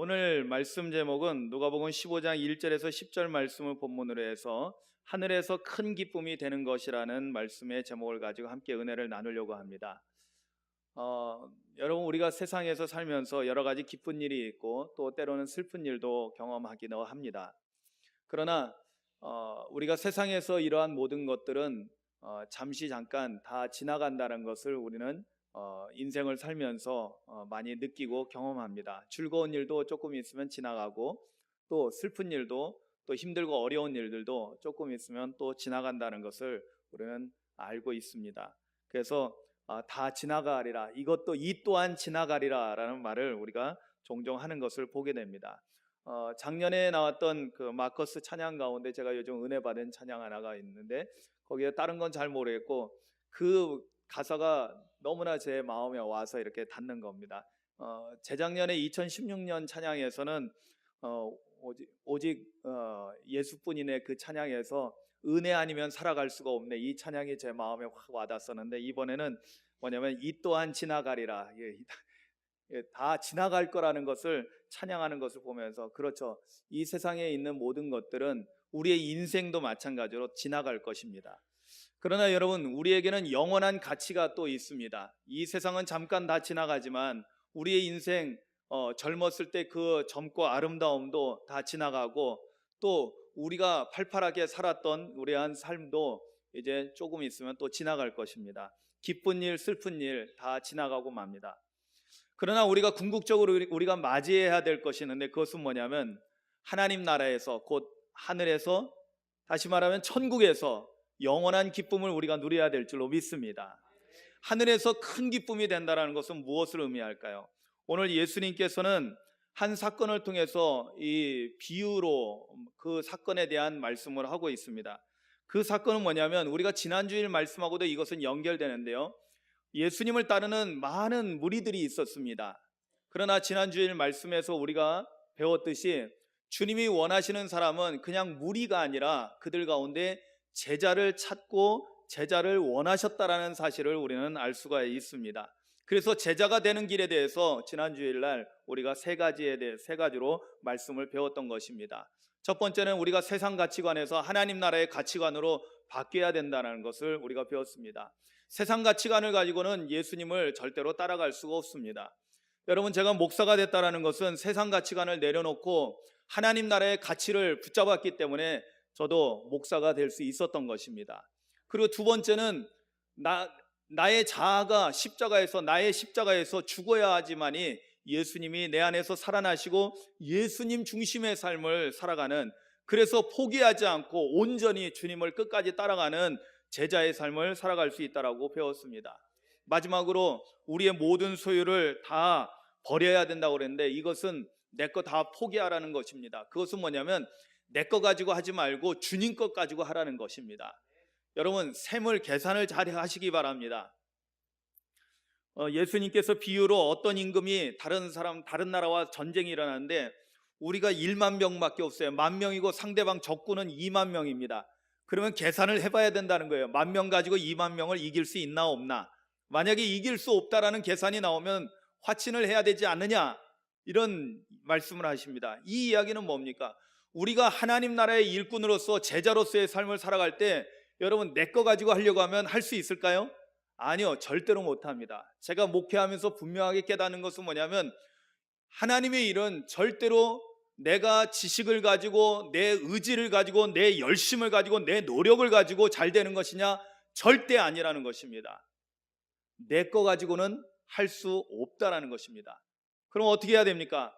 오늘 말씀 제목은 누가복음 15장 1절에서 10절 말씀을 본문으로 해서 하늘에서 큰 기쁨이 되는 것이라는 말씀의 제목을 가지고 함께 은혜를 나누려고 합니다. 여러분, 우리가 세상에서 살면서 여러 가지 기쁜 일이 있고 또 때로는 슬픈 일도 경험하기도 합니다. 그러나 우리가 세상에서 이러한 모든 것들은 잠시 잠깐 다 지나간다는 것을 우리는 인생을 살면서 많이 느끼고 경험합니다. 즐거운 일도 조금 있으면 지나가고 또 슬픈 일도 또 힘들고 어려운 일들도 조금 있으면 또 지나간다는 것을 우리는 알고 있습니다. 그래서 다 지나가리라, 이것도 이 또한 지나가리라 라는 말을 우리가 종종 하는 것을 보게 됩니다. 작년에 나왔던 그 마커스 찬양 가운데 제가 요즘 은혜 받은 찬양 하나가 있는데 거기에 다른 건 잘 모르겠고 그 가사가 너무나 제 마음에 와서 이렇게 닿는 겁니다. 재작년에 2016년 찬양에서는 오직 예수뿐이네, 그 찬양에서 은혜 아니면 살아갈 수가 없네, 이 찬양이 제 마음에 확 와닿았었는데 이번에는 뭐냐면 이 또한 지나가리라, 다 지나갈 거라는 것을 찬양하는 것을 보면서, 그렇죠, 이 세상에 있는 모든 것들은 우리의 인생도 마찬가지로 지나갈 것입니다. 그러나 여러분, 우리에게는 영원한 가치가 또 있습니다. 이 세상은 잠깐 다 지나가지만 우리의 인생, 젊었을 때 그 젊고 아름다움도 다 지나가고 또 우리가 팔팔하게 살았던 우리의 삶도 이제 조금 있으면 또 지나갈 것입니다. 기쁜 일, 슬픈 일 다 지나가고 맙니다. 그러나 우리가 궁극적으로 우리가 맞이해야 될 것이 있는데 그것은 뭐냐면 하나님 나라에서, 곧 하늘에서, 다시 말하면 천국에서 영원한 기쁨을 우리가 누려야 될 줄로 믿습니다. 하늘에서 큰 기쁨이 된다는 것은 무엇을 의미할까요? 오늘 예수님께서는 한 사건을 통해서 이 비유로 그 사건에 대한 말씀을 하고 있습니다. 그 사건은 뭐냐면 우리가 지난주일 말씀하고도 이것은 연결되는데요, 예수님을 따르는 많은 무리들이 있었습니다. 그러나 지난주일 말씀에서 우리가 배웠듯이 주님이 원하시는 사람은 그냥 무리가 아니라 그들 가운데 제자를 찾고 제자를 원하셨다라는 사실을 우리는 알 수가 있습니다. 그래서 제자가 되는 길에 대해서 지난주일날 우리가 세 가지로 말씀을 배웠던 것입니다. 첫 번째는 우리가 세상 가치관에서 하나님 나라의 가치관으로 바뀌어야 된다는 것을 우리가 배웠습니다. 세상 가치관을 가지고는 예수님을 절대로 따라갈 수가 없습니다. 여러분, 제가 목사가 됐다는 것은 세상 가치관을 내려놓고 하나님 나라의 가치를 붙잡았기 때문에 저도 목사가 될 수 있었던 것입니다. 그리고 두 번째는 나의 자아가 나의 십자가에서 죽어야 하지만이 예수님이 내 안에서 살아나시고 예수님 중심의 삶을 살아가는, 그래서 포기하지 않고 온전히 주님을 끝까지 따라가는 제자의 삶을 살아갈 수 있다라고 배웠습니다. 마지막으로 우리의 모든 소유를 다 버려야 된다고 그랬는데 이것은 내 거 다 포기하라는 것입니다. 그것은 뭐냐면 내 거 가지고 하지 말고 주님 것 가지고 하라는 것입니다. 여러분, 세물 계산을 잘 하시기 바랍니다. 예수님께서 비유로 어떤 임금이 다른 나라와 전쟁이 일어나는데 우리가 1만 명밖에 없어요. 10,000명이고 상대방 적군은 2만 명입니다. 그러면 계산을 해봐야 된다는 거예요. 10,000명 가지고 2만 명을 이길 수 있나 없나. 만약에 이길 수 없다라는 계산이 나오면 화친을 해야 되지 않느냐, 이런 말씀을 하십니다. 이 이야기는 뭡니까? 우리가 하나님 나라의 일꾼으로서 제자로서의 삶을 살아갈 때 여러분, 내 거 가지고 하려고 하면 할 수 있을까요? 아니요, 절대로 못합니다. 제가 목회하면서 분명하게 깨닫는 것은 뭐냐면 하나님의 일은 절대로 내가 지식을 가지고 내 의지를 가지고 내 열심을 가지고 내 노력을 가지고 잘 되는 것이냐, 절대 아니라는 것입니다. 내 거 가지고는 할 수 없다라는 것입니다. 그럼 어떻게 해야 됩니까?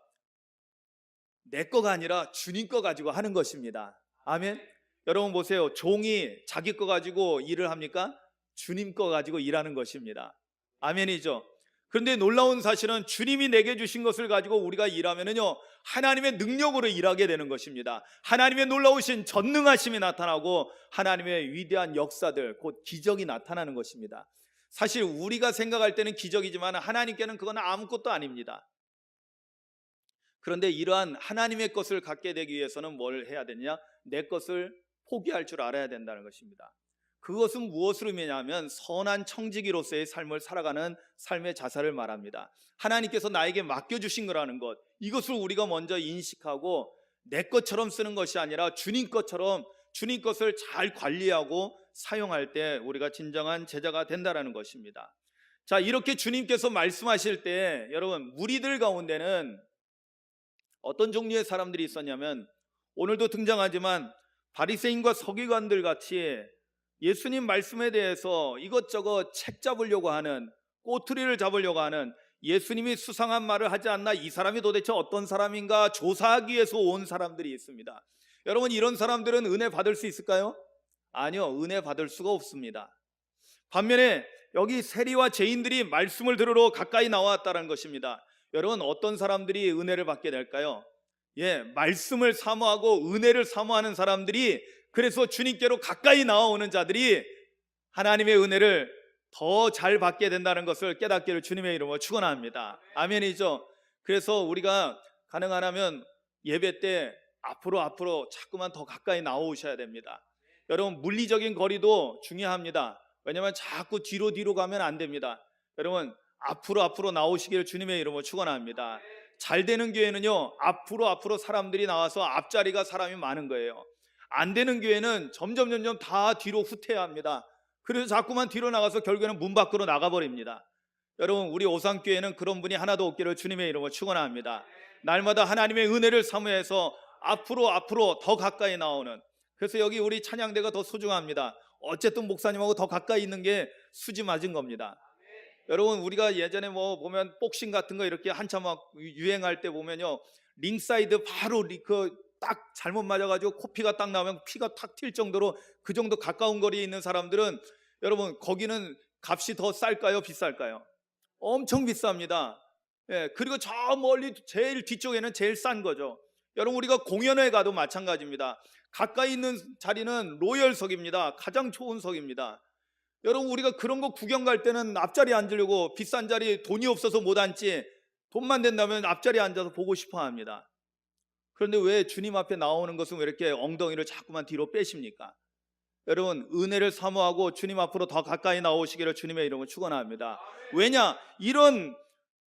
내 거가 아니라 주님 거 가지고 하는 것입니다. 아멘. 여러분 보세요, 종이 자기 거 가지고 일을 합니까? 주님 거 가지고 일하는 것입니다. 아멘이죠. 그런데 놀라운 사실은 주님이 내게 주신 것을 가지고 우리가 일하면은요, 하나님의 능력으로 일하게 되는 것입니다. 하나님의 놀라우신 전능하심이 나타나고 하나님의 위대한 역사들, 곧 기적이 나타나는 것입니다. 사실 우리가 생각할 때는 기적이지만 하나님께는 그건 아무것도 아닙니다. 그런데 이러한 하나님의 것을 갖게 되기 위해서는 뭘 해야 되느냐? 내 것을 포기할 줄 알아야 된다는 것입니다. 그것은 무엇을 의미하냐면 선한 청지기로서의 삶을 살아가는 삶의 자세를 말합니다. 하나님께서 나에게 맡겨주신 거라는 것, 이것을 우리가 먼저 인식하고 내 것처럼 쓰는 것이 아니라 주님 것처럼 주님 것을 잘 관리하고 사용할 때 우리가 진정한 제자가 된다는 것입니다. 자, 이렇게 주님께서 말씀하실 때 여러분, 무리들 가운데는 어떤 종류의 사람들이 있었냐면, 오늘도 등장하지만 바리새인과 서기관들 같이 예수님 말씀에 대해서 이것저것 책 잡으려고 하는, 꼬투리를 잡으려고 하는, 예수님이 수상한 말을 하지 않나, 이 사람이 도대체 어떤 사람인가 조사하기 위해서 온 사람들이 있습니다. 여러분, 이런 사람들은 은혜 받을 수 있을까요? 아니요, 은혜 받을 수가 없습니다. 반면에 여기 세리와 죄인들이 말씀을 들으러 가까이 나왔다는 것입니다. 여러분, 어떤 사람들이 은혜를 받게 될까요? 말씀을 사모하고 은혜를 사모하는 사람들이, 그래서 주님께로 가까이 나와오는 자들이 하나님의 은혜를 더 잘 받게 된다는 것을 깨닫기를 주님의 이름으로 축원합니다. 아멘이죠. 그래서 우리가 가능하면 예배 때 앞으로 자꾸만 더 가까이 나오셔야 됩니다. 여러분, 물리적인 거리도 중요합니다. 왜냐하면 자꾸 뒤로 가면 안 됩니다. 여러분, 앞으로 나오시기를 주님의 이름으로 축원합니다. 잘 되는 교회는요, 앞으로 사람들이 나와서 앞자리가 사람이 많은 거예요. 안 되는 교회는 점점 다 뒤로 후퇴합니다. 그래서 자꾸만 뒤로 나가서 결국에는 문 밖으로 나가버립니다. 여러분, 우리 오산교회는 그런 분이 하나도 없기를 주님의 이름으로 축원합니다. 날마다 하나님의 은혜를 사모해서 앞으로 더 가까이 나오는, 그래서 여기 우리 찬양대가 더 소중합니다. 어쨌든 목사님하고 더 가까이 있는 게 수지 맞은 겁니다. 여러분, 우리가 예전에 보면 복싱 같은 거 이렇게 한참 막 유행할 때 보면요, 링사이드 바로 딱 잘못 맞아가지고 코피가 딱 나오면 피가 탁 튈 정도로, 그 정도 가까운 거리에 있는 사람들은, 여러분, 거기는 값이 더 쌀까요, 비쌀까요? 엄청 비쌉니다. 그리고 저 멀리 제일 뒤쪽에는 제일 싼 거죠. 여러분, 우리가 공연에 가도 마찬가지입니다. 가까이 있는 자리는 로열석입니다. 가장 좋은 석입니다. 여러분, 우리가 그런 거 구경 갈 때는 앞자리에 앉으려고, 비싼 자리 돈이 없어서 못 앉지, 돈만 된다면 앞자리에 앉아서 보고 싶어 합니다. 그런데 왜 주님 앞에 나오는 것은 왜 이렇게 엉덩이를 자꾸만 뒤로 빼십니까? 여러분, 은혜를 사모하고 주님 앞으로 더 가까이 나오시기를 주님의 이름으로 축원합니다. 왜냐? 이런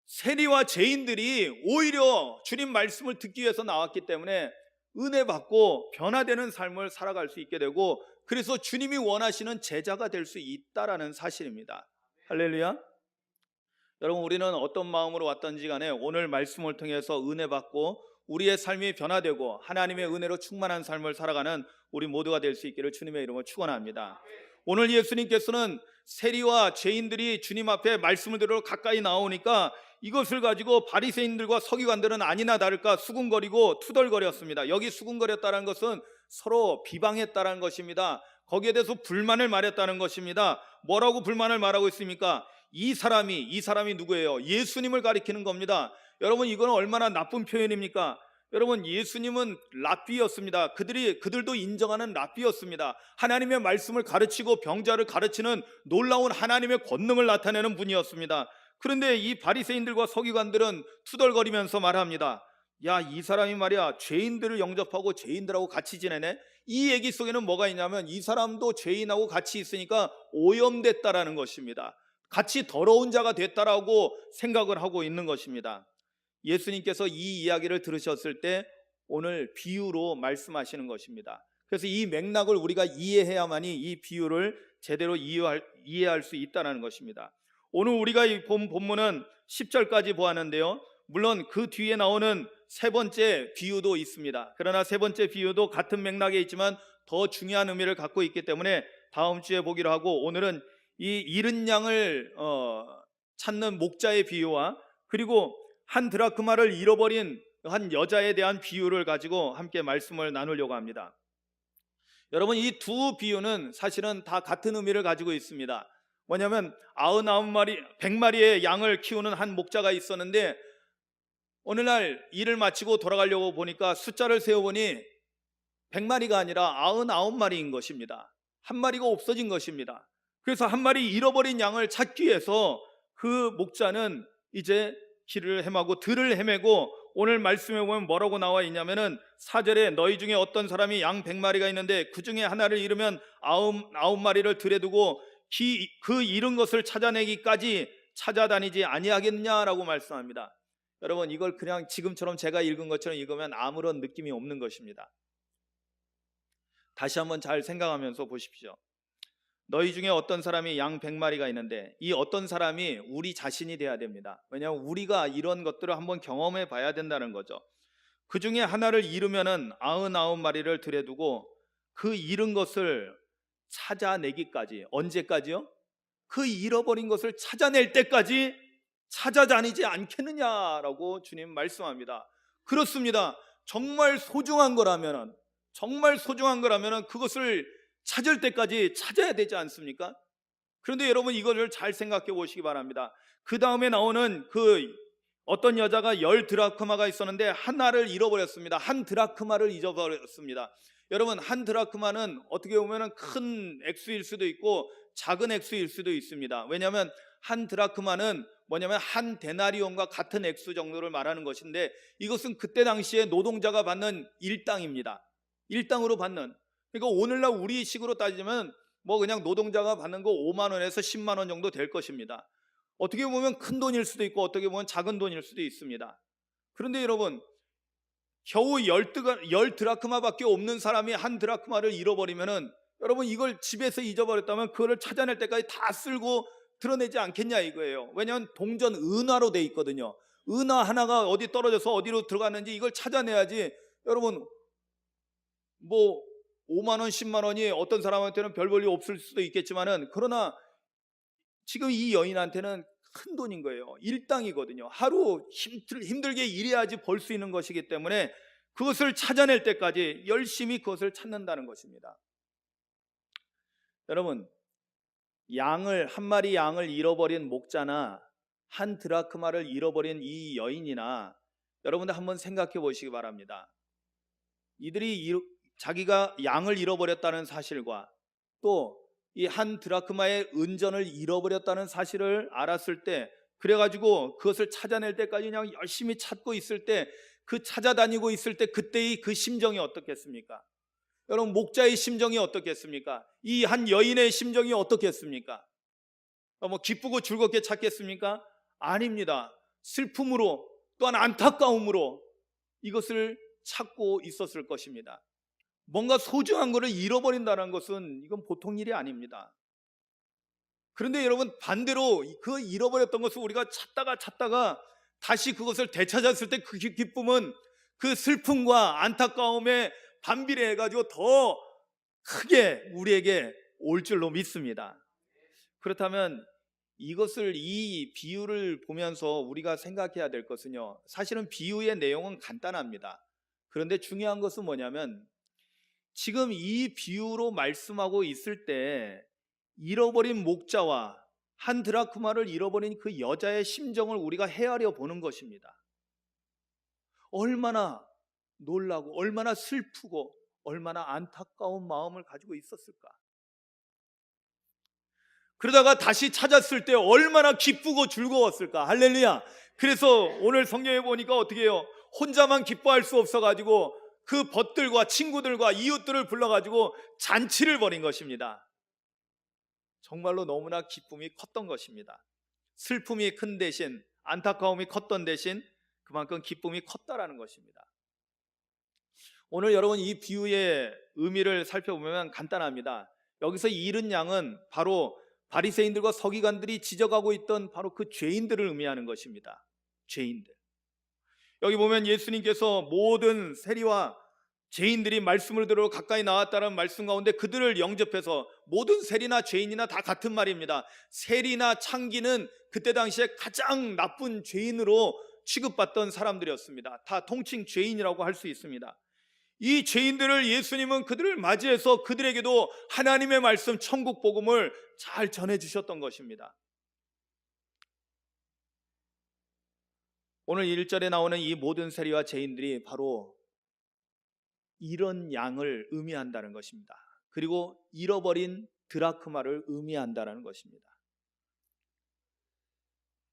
세리와 죄인들이 오히려 주님 말씀을 듣기 위해서 나왔기 때문에 은혜 받고 변화되는 삶을 살아갈 수 있게 되고, 그래서 주님이 원하시는 제자가 될 수 있다라는 사실입니다. 할렐루야. 여러분, 우리는 어떤 마음으로 왔던지 간에 오늘 말씀을 통해서 은혜 받고 우리의 삶이 변화되고 하나님의 은혜로 충만한 삶을 살아가는 우리 모두가 될 수 있기를 주님의 이름으로 축원합니다. 오늘 예수님께서는 세리와 죄인들이 주님 앞에 말씀을 들으러 가까이 나오니까 이것을 가지고 바리새인들과 서기관들은 아니나 다를까 수군거리고 투덜거렸습니다. 여기 수군거렸다는 것은 서로 비방했다는 것입니다. 거기에 대해서 불만을 말했다는 것입니다. 뭐라고 불만을 말하고 있습니까? 이 사람이 누구예요? 예수님을 가리키는 겁니다. 여러분, 이건 얼마나 나쁜 표현입니까? 여러분, 예수님은 랍비였습니다. 그들도 인정하는 랍비였습니다. 하나님의 말씀을 가르치고 병자를 가르치는 놀라운 하나님의 권능을 나타내는 분이었습니다. 그런데 이 바리새인들과 서기관들은 투덜거리면서 말합니다. 야, 이 사람이 말이야, 죄인들을 영접하고 죄인들하고 같이 지내네. 이 얘기 속에는 뭐가 있냐면, 이 사람도 죄인하고 같이 있으니까 오염됐다라는 것입니다. 같이 더러운 자가 됐다라고 생각을 하고 있는 것입니다. 예수님께서 이 이야기를 들으셨을 때 오늘 비유로 말씀하시는 것입니다. 그래서 이 맥락을 우리가 이해해야만이 이 비유를 제대로 이해할 수 있다는 것입니다. 오늘 우리가 이 본문은 10절까지 보았는데요, 물론 그 뒤에 나오는 세 번째 비유도 있습니다. 그러나 세 번째 비유도 같은 맥락에 있지만 더 중요한 의미를 갖고 있기 때문에 다음 주에 보기로 하고, 오늘은 이 잃은 양을 찾는 목자의 비유와 그리고 한 드라크마를 잃어버린 한 여자에 대한 비유를 가지고 함께 말씀을 나누려고 합니다. 여러분, 이 두 비유는 사실은 다 같은 의미를 가지고 있습니다. 뭐냐면 99마리, 100마리의 양을 키우는 한 목자가 있었는데 어느 날 일을 마치고 돌아가려고 보니까 숫자를 세어보니 100마리가 아니라 99마리인 것입니다. 한 마리가 없어진 것입니다. 그래서 한 마리 잃어버린 양을 찾기 위해서 그 목자는 이제 길을 헤매고 들을 헤매고 오늘 말씀에 보면 뭐라고 나와 있냐면은 4절에 너희 중에 어떤 사람이 양 100마리가 있는데 그 중에 하나를 잃으면 아홉 마리를 들여 두고 그 잃은 것을 찾아내기까지 찾아다니지 아니하겠냐라고 말씀합니다. 여러분, 이걸 그냥 지금처럼 제가 읽은 것처럼 읽으면 아무런 느낌이 없는 것입니다. 다시 한번 잘 생각하면서 보십시오. 너희 중에 어떤 사람이 양 100마리가 있는데 이 어떤 사람이 우리 자신이 돼야 됩니다. 왜냐하면 우리가 이런 것들을 한번 경험해 봐야 된다는 거죠. 그 중에 하나를 잃으면은 99마리를 들여두고 그 잃은 것을 찾아내기까지, 언제까지요? 그 잃어버린 것을 찾아낼 때까지 찾아다니지 않겠느냐라고 주님 말씀합니다. 그렇습니다. 정말 소중한 거라면은, 그것을 찾을 때까지 찾아야 되지 않습니까? 그런데 여러분, 이거를 잘 생각해 보시기 바랍니다. 그 다음에 나오는 그 어떤 여자가 10드라크마가 있었는데 하나를 잃어버렸습니다. 한 드라크마를 잊어버렸습니다. 여러분, 한 드라크마는 어떻게 보면 큰 액수일 수도 있고 작은 액수일 수도 있습니다. 왜냐하면 한 드라크마는 뭐냐면 한 데나리온과 같은 액수 정도를 말하는 것인데, 이것은 그때 당시에 노동자가 받는 일당입니다. 일당으로 받는. 그러니까 오늘날 우리 식으로 따지면 뭐 그냥 노동자가 받는 거 5만 원에서 10만 원 정도 될 것입니다. 어떻게 보면 큰 돈일 수도 있고 어떻게 보면 작은 돈일 수도 있습니다. 그런데 여러분, 겨우 10드라크마밖에 없는 사람이 한 드라크마를 잃어버리면은, 여러분, 이걸 집에서 잊어버렸다면 그거를 찾아낼 때까지 다 쓸고 드러내지 않겠냐 이거예요. 왜냐하면 동전 은화로 돼 있거든요. 은화 하나가 어디 떨어져서 어디로 들어갔는지 이걸 찾아내야지. 여러분, 뭐 5만 원, 10만 원이 어떤 사람한테는 별 볼일 없을 수도 있겠지만은, 그러나 지금 이 여인한테는 큰 돈인 거예요. 일당이거든요. 하루 힘들게 일해야지 벌 수 있는 것이기 때문에 그것을 찾아낼 때까지 열심히 그것을 찾는다는 것입니다. 여러분, 한 마리 양을 잃어버린 목자나 한 드라크마를 잃어버린 이 여인이나, 여러분들 한번 생각해 보시기 바랍니다. 이들이 자기가 양을 잃어버렸다는 사실과 또 이 한 드라크마의 은전을 잃어버렸다는 사실을 알았을 때, 그래가지고 그것을 찾아낼 때까지 그냥 열심히 찾고 있을 때, 그 찾아다니고 있을 때 그때의 그 심정이 어떻겠습니까? 여러분, 목자의 심정이 어떻겠습니까? 이 한 여인의 심정이 어떻겠습니까? 뭐 기쁘고 즐겁게 찾겠습니까? 아닙니다. 슬픔으로, 또한 안타까움으로 이것을 찾고 있었을 것입니다. 뭔가 소중한 것을 잃어버린다는 것은 이건 보통 일이 아닙니다. 그런데 여러분, 반대로 그 잃어버렸던 것을 우리가 찾다가 다시 그것을 되찾았을 때 그 기쁨은 그 슬픔과 안타까움에 반비례해가지고 더 크게 우리에게 올 줄로 믿습니다. 그렇다면 이 비유를 보면서 우리가 생각해야 될 것은요, 사실은 비유의 내용은 간단합니다. 그런데 중요한 것은 뭐냐면, 지금 이 비유로 말씀하고 있을 때 잃어버린 목자와 한 드라크마를 잃어버린 그 여자의 심정을 우리가 헤아려 보는 것입니다. 얼마나 놀라고 얼마나 슬프고 얼마나 안타까운 마음을 가지고 있었을까. 그러다가 다시 찾았을 때 얼마나 기쁘고 즐거웠을까. 할렐루야. 그래서 오늘 성경에 보니까 어떻게 해요? 혼자만 기뻐할 수 없어가지고 그 벗들과 친구들과 이웃들을 불러가지고 잔치를 벌인 것입니다. 정말로 너무나 기쁨이 컸던 것입니다. 슬픔이 큰 대신, 안타까움이 컸던 대신 그만큼 기쁨이 컸다라는 것입니다. 오늘 여러분, 이 비유의 의미를 살펴보면 간단합니다. 여기서 잃은 양은 바로 바리새인들과 서기관들이 지적하고 있던 바로 그 죄인들을 의미하는 것입니다. 죄인들. 여기 보면 예수님께서 모든 세리와 죄인들이 말씀을 들으러 가까이 나왔다는 말씀 가운데 그들을 영접해서, 모든 세리나 죄인이나 다 같은 말입니다. 세리나 창기는 그때 당시에 가장 나쁜 죄인으로 취급받던 사람들이었습니다. 다 통칭 죄인이라고 할 수 있습니다. 이 죄인들을 예수님은 그들을 맞이해서 그들에게도 하나님의 말씀, 천국 복음을 잘 전해주셨던 것입니다. 오늘 1절에 나오는 이 모든 세리와 죄인들이 바로 이런 양을 의미한다는 것입니다. 그리고 잃어버린 드라크마를 의미한다는 것입니다.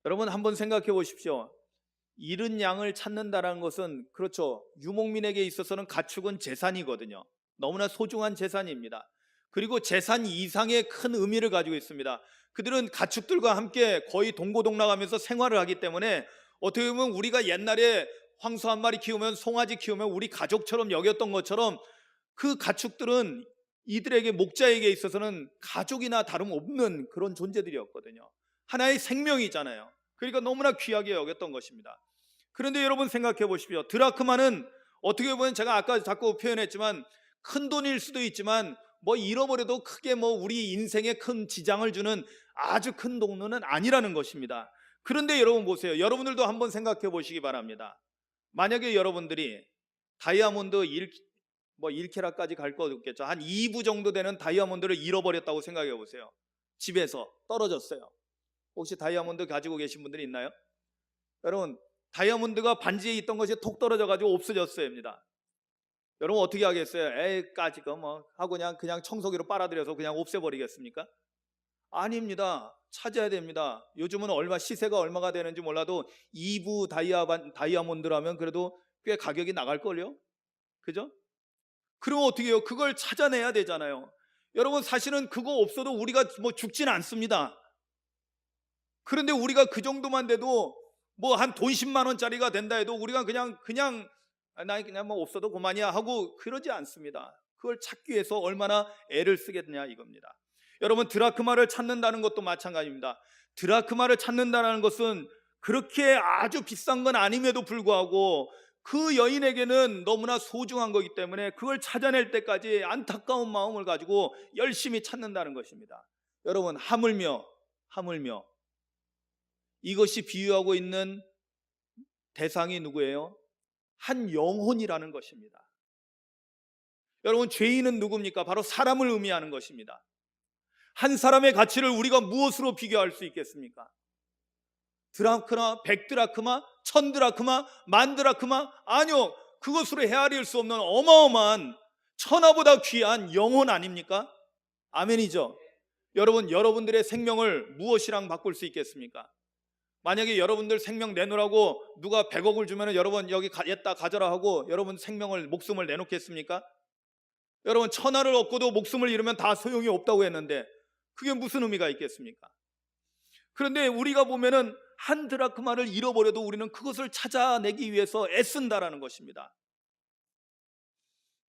여러분, 한번 생각해 보십시오. 잃은 양을 찾는다는 것은, 그렇죠, 유목민에게 있어서는 가축은 재산이거든요. 너무나 소중한 재산입니다. 그리고 재산 이상의 큰 의미를 가지고 있습니다. 그들은 가축들과 함께 거의 동고동락하면서 생활을 하기 때문에 어떻게 보면 우리가 옛날에 황소 한 마리 키우면, 송아지 키우면 우리 가족처럼 여겼던 것처럼, 그 가축들은 이들에게, 목자에게 있어서는 가족이나 다름없는 그런 존재들이었거든요. 하나의 생명이잖아요. 그러니까 너무나 귀하게 여겼던 것입니다. 그런데 여러분 생각해 보십시오. 드라크마는 어떻게 보면, 제가 아까 자꾸 표현했지만 큰 돈일 수도 있지만 뭐 잃어버려도 크게 뭐 우리 인생에 큰 지장을 주는 아주 큰 돈은 아니라는 것입니다. 그런데 여러분 보세요. 여러분들도 한번 생각해 보시기 바랍니다. 만약에 여러분들이 다이아몬드 1캐럿까지 갈 거 없겠죠. 한 2부 정도 되는 다이아몬드를 잃어버렸다고 생각해 보세요. 집에서 떨어졌어요. 혹시 다이아몬드 가지고 계신 분들이 있나요? 여러분, 다이아몬드가 반지에 있던 것이 톡 떨어져 가지고 없어졌어요입니다. 여러분 어떻게 하겠어요? 에이 까짓거 뭐 하고 그냥 청소기로 빨아들여서 그냥 없애버리겠습니까? 아닙니다. 찾아야 됩니다. 요즘은 시세가 얼마가 되는지 몰라도 2부 다이아몬드라면 그래도 꽤 가격이 나갈걸요? 그죠? 그러면 어떻게 해요? 그걸 찾아내야 되잖아요. 여러분, 사실은 그거 없어도 우리가 뭐 죽지는 않습니다. 그런데 우리가 그 정도만 돼도, 뭐 한 돈 10만 원짜리가 된다 해도 우리가 그냥 나 그냥 뭐 없어도 그만이야 하고 그러지 않습니다. 그걸 찾기 위해서 얼마나 애를 쓰겠냐 이겁니다. 여러분, 드라크마를 찾는다는 것도 마찬가지입니다. 드라크마를 찾는다는 것은 그렇게 아주 비싼 건 아님에도 불구하고 그 여인에게는 너무나 소중한 거기 때문에 그걸 찾아낼 때까지 안타까운 마음을 가지고 열심히 찾는다는 것입니다. 여러분, 하물며 이것이 비유하고 있는 대상이 누구예요? 한 영혼이라는 것입니다. 여러분, 죄인은 누굽니까? 바로 사람을 의미하는 것입니다. 한 사람의 가치를 우리가 무엇으로 비교할 수 있겠습니까? 드라크마, 100드라크마, 1000드라크마, 10,000드라크마? 아니요, 그것으로 헤아릴 수 없는 어마어마한, 천하보다 귀한 영혼 아닙니까? 아멘이죠. 여러분, 여러분들의 생명을 무엇이랑 바꿀 수 있겠습니까? 만약에 여러분들 생명 내놓으라고 누가 100억을 주면 여러분 여기 얘다 가져라 하고 여러분 목숨을 내놓겠습니까? 여러분, 천하를 얻고도 목숨을 잃으면 다 소용이 없다고 했는데 그게 무슨 의미가 있겠습니까? 그런데 우리가 보면은 한 드라크마를 잃어버려도 우리는 그것을 찾아내기 위해서 애쓴다라는 것입니다.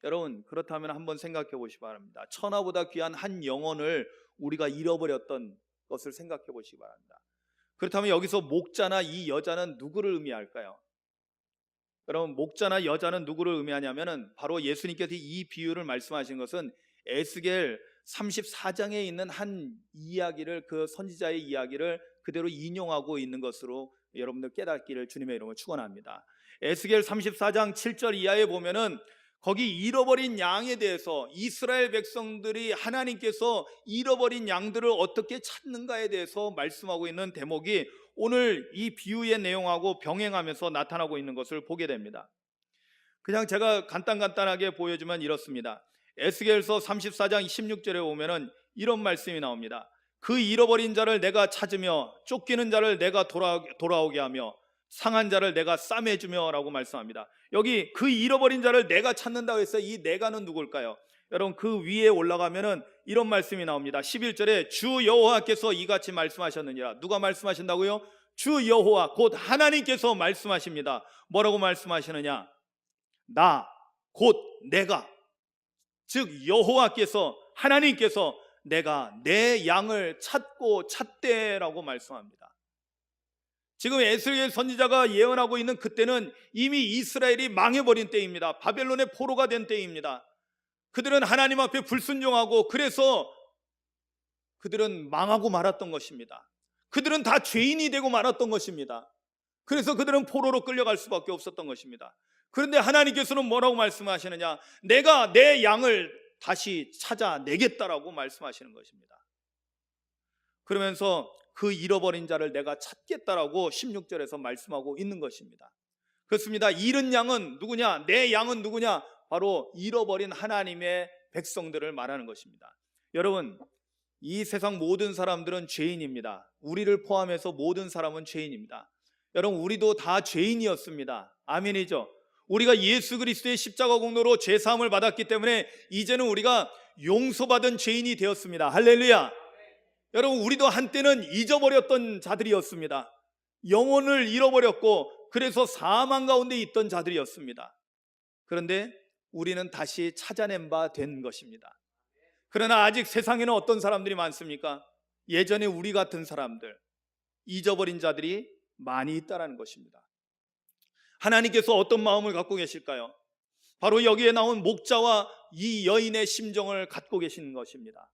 여러분, 그렇다면 한번 생각해 보시기 바랍니다. 천하보다 귀한 한 영혼을 우리가 잃어버렸던 것을 생각해 보시기 바랍니다. 그렇다면 여기서 목자나 이 여자는 누구를 의미할까요? 여러분, 목자나 여자는 누구를 의미하냐면은 바로 예수님께서 이 비유를 말씀하신 것은 에스겔 34장에 있는 한 이야기를, 그 선지자의 이야기를 그대로 인용하고 있는 것으로 여러분들 깨닫기를 주님의 이름으로 축원합니다. 에스겔 34장 7절 이하에 보면은 거기 잃어버린 양에 대해서, 이스라엘 백성들이 하나님께서 잃어버린 양들을 어떻게 찾는가에 대해서 말씀하고 있는 대목이 오늘 이 비유의 내용하고 병행하면서 나타나고 있는 것을 보게 됩니다. 그냥 제가 간단하게 보여주면 이렇습니다. 에스겔서 34장 16절에 보면은 이런 말씀이 나옵니다. 그 잃어버린 자를 내가 찾으며 쫓기는 자를 내가 돌아오게 하며 상한 자를 내가 싸매주며 라고 말씀합니다. 여기 그 잃어버린 자를 내가 찾는다고 해서 이 내가는 누굴까요? 여러분, 그 위에 올라가면은 이런 말씀이 나옵니다. 11절에 주 여호와께서 이같이 말씀하셨느니라. 누가 말씀하신다고요? 주 여호와, 곧 하나님께서 말씀하십니다. 뭐라고 말씀하시느냐? 나, 곧 내가, 즉 여호와께서, 하나님께서 내가 내 양을 찾대라고 말씀합니다. 지금 에스겔 선지자가 예언하고 있는 그때는 이미 이스라엘이 망해버린 때입니다. 바벨론의 포로가 된 때입니다. 그들은 하나님 앞에 불순종하고, 그래서 그들은 망하고 말았던 것입니다. 그들은 다 죄인이 되고 말았던 것입니다. 그래서 그들은 포로로 끌려갈 수밖에 없었던 것입니다. 그런데 하나님께서는 뭐라고 말씀하시느냐? 내가 내 양을 다시 찾아내겠다라고 말씀하시는 것입니다. 그러면서 그 잃어버린 자를 내가 찾겠다라고 16절에서 말씀하고 있는 것입니다. 그렇습니다. 잃은 양은 누구냐? 내 양은 누구냐? 바로 잃어버린 하나님의 백성들을 말하는 것입니다. 여러분, 이 세상 모든 사람들은 죄인입니다. 우리를 포함해서 모든 사람은 죄인입니다. 여러분, 우리도 다 죄인이었습니다. 아멘이죠. 우리가 예수 그리스도의 십자가 공로로 죄 사함을 받았기 때문에 이제는 우리가 용서받은 죄인이 되었습니다. 할렐루야. 여러분, 우리도 한때는 잊어버렸던 자들이었습니다. 영혼을 잃어버렸고 그래서 사망 가운데 있던 자들이었습니다. 그런데 우리는 다시 찾아낸 바 된 것입니다. 그러나 아직 세상에는 어떤 사람들이 많습니까? 예전에 우리 같은 사람들, 잊어버린 자들이 많이 있다는 것입니다. 하나님께서 어떤 마음을 갖고 계실까요? 바로 여기에 나온 목자와 이 여인의 심정을 갖고 계시는 것입니다.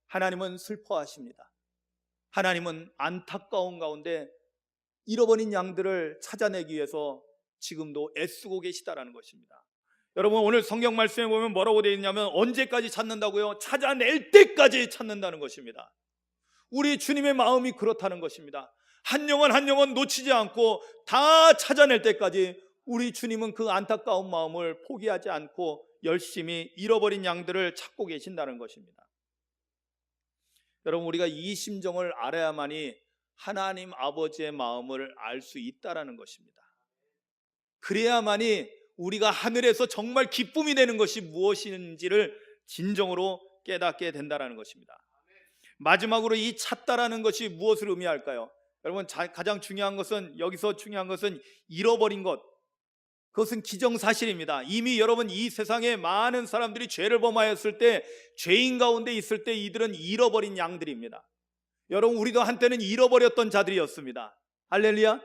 하나님은 슬퍼하십니다. 하나님은 안타까운 가운데 잃어버린 양들을 찾아내기 위해서 지금도 애쓰고 계시다라는 것입니다. 여러분, 오늘 성경 말씀에 보면 뭐라고 되어 있냐면 언제까지 찾는다고요? 찾아낼 때까지 찾는다는 것입니다. 우리 주님의 마음이 그렇다는 것입니다. 한 영혼 한 영혼 놓치지 않고 다 찾아낼 때까지 우리 주님은 그 안타까운 마음을 포기하지 않고 열심히 잃어버린 양들을 찾고 계신다는 것입니다. 여러분, 우리가 이 심정을 알아야만이 하나님 아버지의 마음을 알 수 있다는 것입니다. 그래야만이 우리가 하늘에서 정말 기쁨이 되는 것이 무엇인지를 진정으로 깨닫게 된다는 것입니다. 마지막으로 이 찾다라는 것이 무엇을 의미할까요? 여러분, 가장 중요한 것은, 여기서 중요한 것은 잃어버린 것, 그것은 기정사실입니다. 이미 여러분, 이 세상에 많은 사람들이 죄를 범하였을 때, 죄인 가운데 있을 때 이들은 잃어버린 양들입니다. 여러분, 우리도 한때는 잃어버렸던 자들이었습니다. 할렐루야.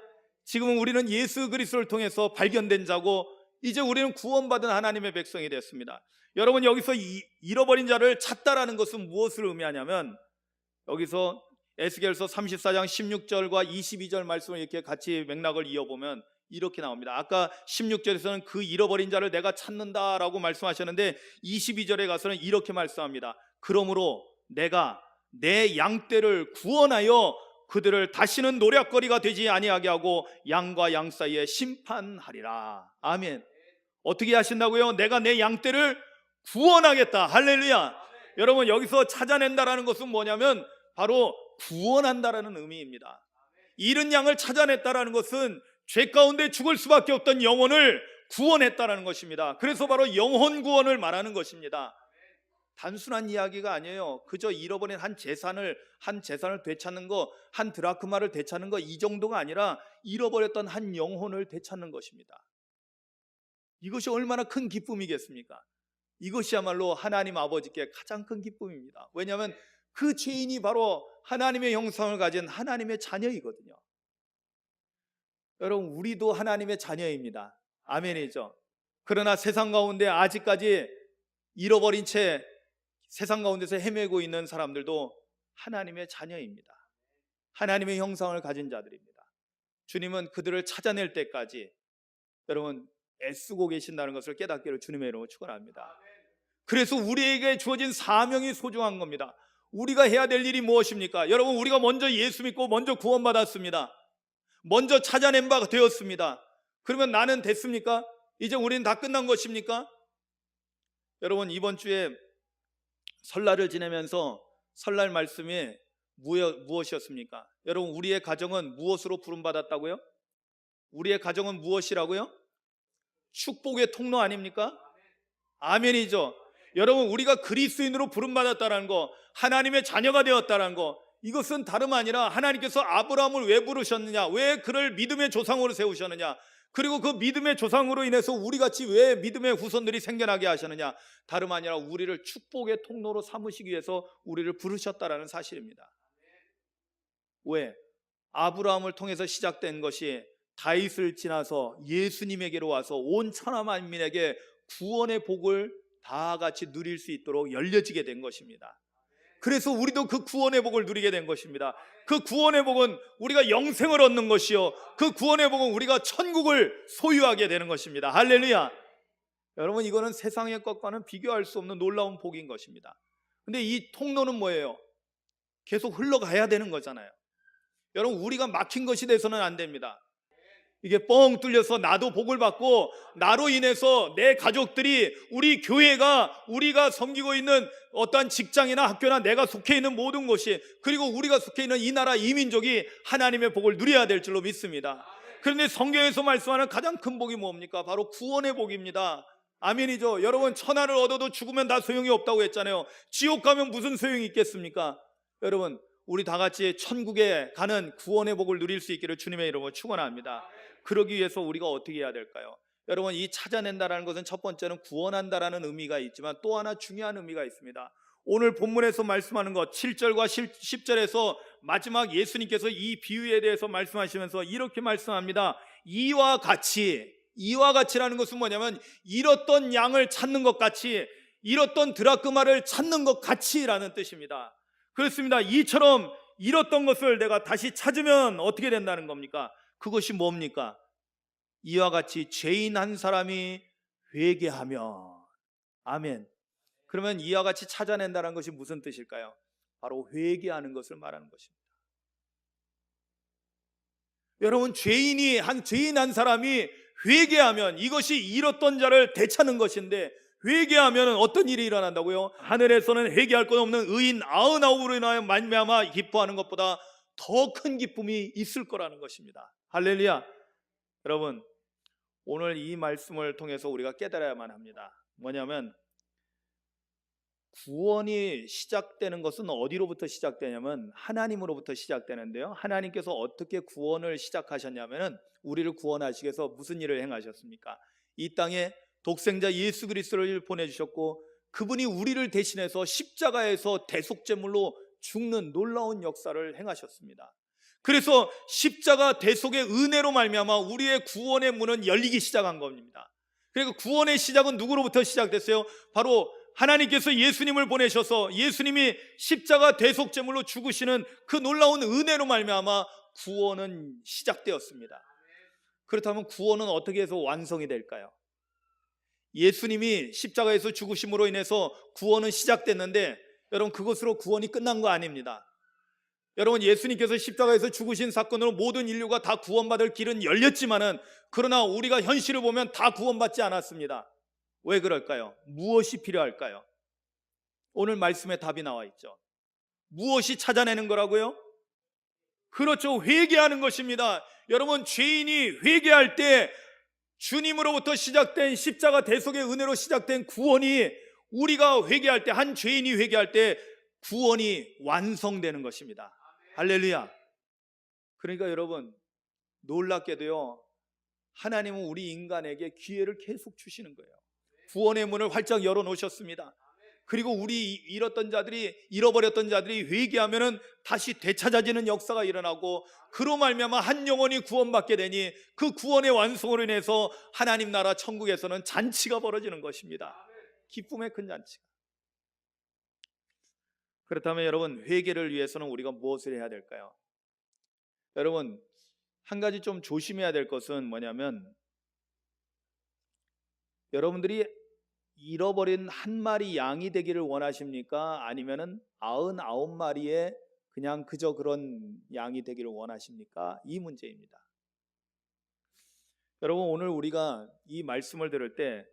지금은 우리는 예수 그리스도를 통해서 발견된 자고 이제 우리는 구원받은 하나님의 백성이 됐습니다. 여러분, 여기서 잃어버린 자를 찾다라는 것은 무엇을 의미하냐면, 여기서 에스겔서 34장 16절과 22절 말씀을 이렇게 같이 맥락을 이어보면 이렇게 나옵니다. 아까 16절에서는 그 잃어버린 자를 내가 찾는다라고 말씀하셨는데 22절에 가서는 이렇게 말씀합니다. 그러므로 내가 내 양떼를 구원하여 그들을 다시는 노략거리가 되지 아니하게 하고 양과 양 사이에 심판하리라. 아멘. 어떻게 하신다고요? 내가 내 양떼를 구원하겠다. 할렐루야. 여러분, 여기서 찾아낸다라는 것은 뭐냐면 바로 구원한다라는 의미입니다. 잃은 양을 찾아냈다라는 것은 죄 가운데 죽을 수밖에 없던 영혼을 구원했다라는 것입니다. 그래서 바로 영혼 구원을 말하는 것입니다. 단순한 이야기가 아니에요. 그저 잃어버린 한 재산을 되찾는 거, 한 드라크마를 되찾는 거, 이 정도가 아니라 잃어버렸던 한 영혼을 되찾는 것입니다. 이것이 얼마나 큰 기쁨이겠습니까? 이것이야말로 하나님 아버지께 가장 큰 기쁨입니다. 왜냐하면 그 죄인이 바로 하나님의 형상을 가진 하나님의 자녀이거든요. 여러분, 우리도 하나님의 자녀입니다. 아멘이죠. 그러나 세상 가운데 아직까지 잃어버린 채 세상 가운데서 헤매고 있는 사람들도 하나님의 자녀입니다. 하나님의 형상을 가진 자들입니다. 주님은 그들을 찾아낼 때까지 여러분 애쓰고 계신다는 것을 깨닫기를 주님의 이름으로 축원합니다. 그래서 우리에게 주어진 사명이 소중한 겁니다. 우리가 해야 될 일이 무엇입니까? 여러분, 우리가 먼저 예수 믿고 먼저 구원받았습니다. 먼저 찾아낸 바 되었습니다. 그러면 나는 됐습니까? 이제 우리는 다 끝난 것입니까? 여러분, 이번 주에 설날을 지내면서 설날 말씀이 무엇이었습니까? 여러분, 우리의 가정은 무엇으로 부름받았다고요? 우리의 가정은 무엇이라고요? 축복의 통로 아닙니까? 아멘이죠. 여러분, 우리가 그리스도인으로 부름받았다는 거, 하나님의 자녀가 되었다는 거, 이것은 다름 아니라 하나님께서 아브라함을 왜 부르셨느냐, 왜 그를 믿음의 조상으로 세우셨느냐, 그리고 그 믿음의 조상으로 인해서 우리같이 왜 믿음의 후손들이 생겨나게 하셨느냐, 다름 아니라 우리를 축복의 통로로 삼으시기 위해서 우리를 부르셨다라는 사실입니다. 왜? 아브라함을 통해서 시작된 것이 다윗을 지나서 예수님에게로 와서 온 천하 만민에게 구원의 복을 다 같이 누릴 수 있도록 열려지게 된 것입니다. 그래서 우리도 그 구원의 복을 누리게 된 것입니다. 그 구원의 복은 우리가 영생을 얻는 것이요, 그 구원의 복은 우리가 천국을 소유하게 되는 것입니다. 할렐루야. 여러분, 이거는 세상의 것과는 비교할 수 없는 놀라운 복인 것입니다. 근데 이 통로는 뭐예요? 계속 흘러가야 되는 거잖아요. 여러분, 우리가 막힌 것이 돼서는 안 됩니다. 이게 뻥 뚫려서 나도 복을 받고 나로 인해서 내 가족들이, 우리 교회가, 우리가 섬기고 있는 어떠한 직장이나 학교나 내가 속해 있는 모든 곳이, 그리고 우리가 속해 있는 이 나라 이 민족이 하나님의 복을 누려야 될 줄로 믿습니다. 그런데 성경에서 말씀하는 가장 큰 복이 뭡니까? 바로 구원의 복입니다. 아멘이죠. 여러분, 천하를 얻어도 죽으면 다 소용이 없다고 했잖아요. 지옥 가면 무슨 소용이 있겠습니까? 여러분, 우리 다 같이 천국에 가는 구원의 복을 누릴 수 있기를 주님의 이름으로 축원합니다. 그러기 위해서 우리가 어떻게 해야 될까요? 여러분, 이 찾아낸다라는 것은 첫 번째는 구원한다라는 의미가 있지만 또 하나 중요한 의미가 있습니다. 오늘 본문에서 말씀하는 것 7절과 10절에서 마지막 예수님께서 이 비유에 대해서 말씀하시면서 이렇게 말씀합니다. 이와 같이라는 것은 뭐냐면 잃었던 양을 찾는 것 같이, 잃었던 드라크마를 찾는 것 같이라는 뜻입니다. 그렇습니다. 이처럼 잃었던 것을 내가 다시 찾으면 어떻게 된다는 겁니까? 그것이 뭡니까? 이와 같이 죄인 한 사람이 회개하면, 아멘. 그러면 이와 같이 찾아낸다는 것이 무슨 뜻일까요? 바로 회개하는 것을 말하는 것입니다. 여러분, 죄인 한 사람이 회개하면 이것이 잃었던 자를 되찾는 것인데, 회개하면 어떤 일이 일어난다고요? 하늘에서는 회개할 것 없는 의인 99으로 인하여 말미암아 기뻐하는 것보다 더 큰 기쁨이 있을 거라는 것입니다. 할렐루야. 여러분, 오늘 이 말씀을 통해서 우리가 깨달아야만 합니다. 뭐냐면 구원이 시작되는 것은 어디로부터 시작되냐면 하나님으로부터 시작되는데요, 하나님께서 어떻게 구원을 시작하셨냐면 우리를 구원하시기 위해서 무슨 일을 행하셨습니까? 이 땅에 독생자 예수 그리스도를 보내주셨고, 그분이 우리를 대신해서 십자가에서 대속제물로 죽는 놀라운 역사를 행하셨습니다. 그래서 십자가 대속의 은혜로 말미암아 우리의 구원의 문은 열리기 시작한 겁니다. 그러니까 구원의 시작은 누구로부터 시작됐어요? 바로 하나님께서 예수님을 보내셔서 예수님이 십자가 대속제물로 죽으시는 그 놀라운 은혜로 말미암아 구원은 시작되었습니다. 그렇다면 구원은 어떻게 해서 완성이 될까요? 예수님이 십자가에서 죽으심으로 인해서 구원은 시작됐는데, 여러분, 그것으로 구원이 끝난 거 아닙니다. 여러분, 예수님께서 십자가에서 죽으신 사건으로 모든 인류가 다 구원받을 길은 열렸지만은, 그러나 우리가 현실을 보면 다 구원받지 않았습니다. 왜 그럴까요? 무엇이 필요할까요? 오늘 말씀에 답이 나와 있죠. 무엇이 찾아내는 거라고요? 그렇죠, 회개하는 것입니다. 여러분, 죄인이 회개할 때 주님으로부터 시작된 십자가 대속의 은혜로 시작된 구원이, 우리가 회개할 때, 한 죄인이 회개할 때 구원이 완성되는 것입니다. 할렐루야. 그러니까 여러분, 놀랍게도요, 하나님은 우리 인간에게 기회를 계속 주시는 거예요. 구원의 문을 활짝 열어놓으셨습니다. 그리고 우리 잃어버렸던 자들이 회개하면은 다시 되찾아지는 역사가 일어나고, 그로 말미암아 한 영혼이 구원받게 되니 그 구원의 완성으로 인해서 하나님 나라 천국에서는 잔치가 벌어지는 것입니다. 기쁨의 큰 잔치가. 그렇다면 여러분, 회개를 위해서는 우리가 무엇을 해야 될까요? 여러분, 한 가지 좀 조심해야 될 것은 뭐냐면, 여러분들이 잃어버린 한 마리 양이 되기를 원하십니까? 아니면은 99마리의 그냥 그저 그런 양이 되기를 원하십니까? 이 문제입니다. 여러분, 오늘 우리가 이 말씀을 들을 때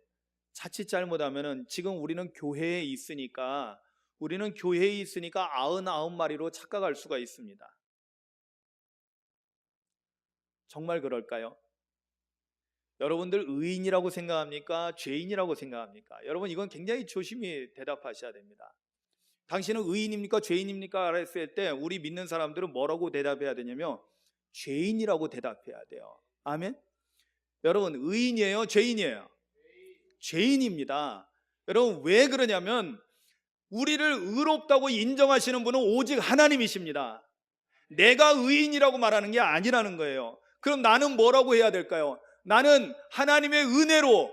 자칫 잘못하면은 지금 우리는 교회에 있으니까 99마리로 착각할 수가 있습니다. 정말 그럴까요? 여러분들 의인이라고 생각합니까? 죄인이라고 생각합니까? 여러분, 이건 굉장히 조심히 대답하셔야 됩니다. 당신은 의인입니까? 죄인입니까? 했을 때 우리 믿는 사람들은 뭐라고 대답해야 되냐면 죄인이라고 대답해야 돼요. 아멘? 여러분, 의인이에요? 죄인이에요? 죄인입니다. 여러분, 왜 그러냐면 우리를 의롭다고 인정하시는 분은 오직 하나님이십니다. 내가 의인이라고 말하는 게 아니라는 거예요. 그럼 나는 뭐라고 해야 될까요? 나는 하나님의 은혜로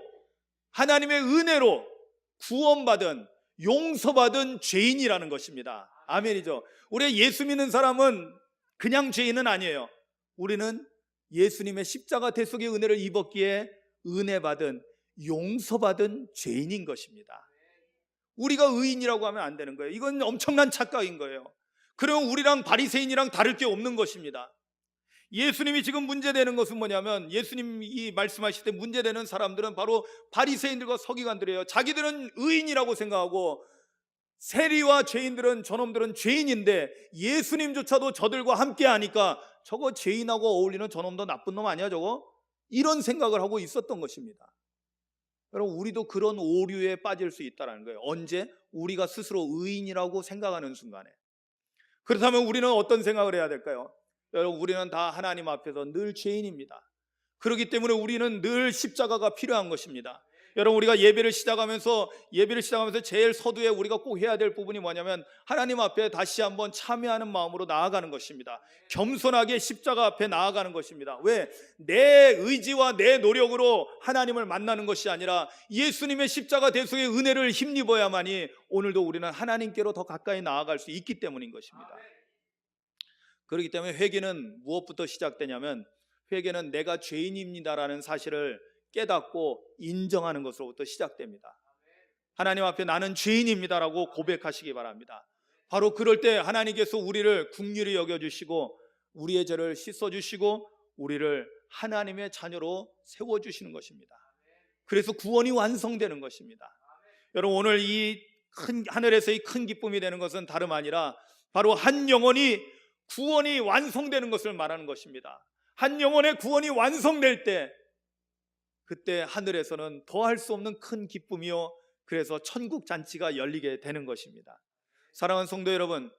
구원받은, 용서받은 죄인이라는 것입니다. 아멘이죠. 우리 예수 믿는 사람은 그냥 죄인은 아니에요. 우리는 예수님의 십자가 대속의 은혜를 입었기에 은혜받은, 용서받은 죄인인 것입니다. 우리가 의인이라고 하면 안 되는 거예요. 이건 엄청난 착각인 거예요. 그러면 우리랑 바리새인이랑 다를 게 없는 것입니다. 예수님이 지금 문제되는 것은 뭐냐면, 예수님이 말씀하실 때 문제되는 사람들은 바로 바리새인들과 서기관들이에요. 자기들은 의인이라고 생각하고 세리와 죄인들은 저놈들은 죄인인데 예수님조차도 저들과 함께 하니까 저거 죄인하고 어울리는 저놈도 나쁜 놈 아니야 저거? 이런 생각을 하고 있었던 것입니다. 여러분, 우리도 그런 오류에 빠질 수 있다는 거예요. 언제? 우리가 스스로 의인이라고 생각하는 순간에. 그렇다면 우리는 어떤 생각을 해야 될까요? 여러분, 우리는 다 하나님 앞에서 늘 죄인입니다. 그렇기 때문에 우리는 늘 십자가가 필요한 것입니다. 여러분, 우리가 예배를 시작하면서 제일 서두에 우리가 꼭 해야 될 부분이 뭐냐면 하나님 앞에 다시 한번 참여하는 마음으로 나아가는 것입니다. 겸손하게 십자가 앞에 나아가는 것입니다. 왜? 내 의지와 내 노력으로 하나님을 만나는 것이 아니라 예수님의 십자가 대속의 은혜를 힘입어야만이 오늘도 우리는 하나님께로 더 가까이 나아갈 수 있기 때문인 것입니다. 그렇기 때문에 회개는 무엇부터 시작되냐면, 회개는 내가 죄인입니다라는 사실을 깨닫고 인정하는 것으로부터 시작됩니다. 하나님 앞에 나는 죄인입니다라고 고백하시기 바랍니다. 바로 그럴 때 하나님께서 우리를 긍휼히 여겨주시고 우리의 죄를 씻어주시고 우리를 하나님의 자녀로 세워주시는 것입니다. 그래서 구원이 완성되는 것입니다. 여러분, 오늘 이 하늘에서의 큰 기쁨이 되는 것은 다름 아니라 바로 한 영혼이 구원이 완성되는 것을 말하는 것입니다. 한 영혼의 구원이 완성될 때 그때 하늘에서는 더할 수 없는 큰 기쁨이요, 그래서 천국 잔치가 열리게 되는 것입니다. 사랑하는 성도 여러분,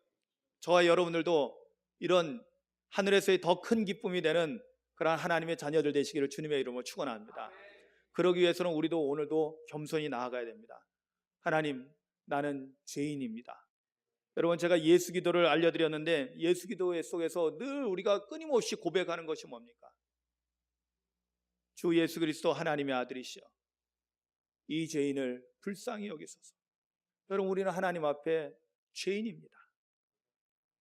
저와 여러분들도 이런 하늘에서의 더 큰 기쁨이 되는 그러한 하나님의 자녀들 되시기를 주님의 이름으로 축원합니다. 그러기 위해서는 우리도 오늘도 겸손히 나아가야 됩니다. 하나님, 나는 죄인입니다. 여러분, 제가 예수 기도를 알려드렸는데 예수 기도 속에서 늘 우리가 끊임없이 고백하는 것이 뭡니까? 주 예수 그리스도 하나님의 아들이시여 이 죄인을 불쌍히 여기소서. 여러분, 우리는 하나님 앞에 죄인입니다.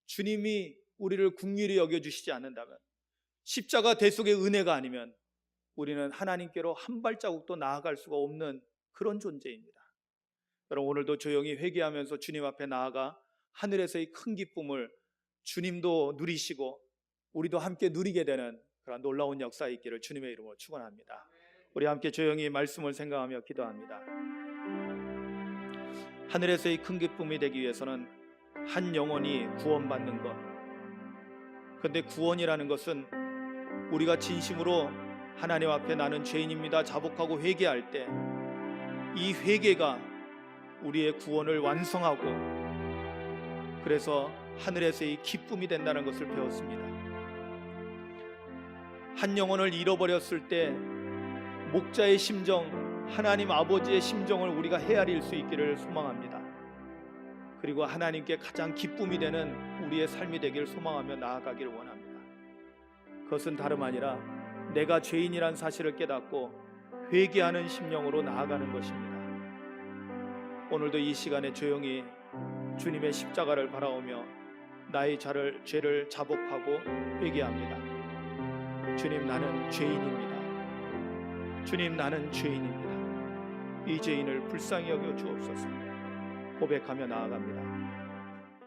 주님이 우리를 긍휼히 여겨주시지 않는다면, 십자가 대속의 은혜가 아니면 우리는 하나님께로 한 발자국도 나아갈 수가 없는 그런 존재입니다. 여러분, 오늘도 조용히 회개하면서 주님 앞에 나아가 하늘에서의 큰 기쁨을 주님도 누리시고 우리도 함께 누리게 되는 그런 놀라운 역사 있기를 주님의 이름으로 축원합니다. 우리 함께 조용히 말씀을 생각하며 기도합니다. 하늘에서의 큰 기쁨이 되기 위해서는 한 영혼이 구원받는 것. 그런데 구원이라는 것은 우리가 진심으로 하나님 앞에 나는 죄인입니다 자복하고 회개할 때 이 회개가 우리의 구원을 완성하고 그래서 하늘에서의 기쁨이 된다는 것을 배웠습니다. 한 영혼을 잃어버렸을 때 목자의 심정, 하나님 아버지의 심정을 우리가 헤아릴 수 있기를 소망합니다. 그리고 하나님께 가장 기쁨이 되는 우리의 삶이 되기를 소망하며 나아가기를 원합니다. 그것은 다름 아니라 내가 죄인이란 사실을 깨닫고 회개하는 심령으로 나아가는 것입니다. 오늘도 이 시간에 조용히 주님의 십자가를 바라오며 나의 죄를 자복하고 회개합니다. 주님, 나는 죄인입니다. 주님, 나는 죄인입니다. 이 죄인을 불쌍히 여겨 주옵소서. 고백하며 나아갑니다.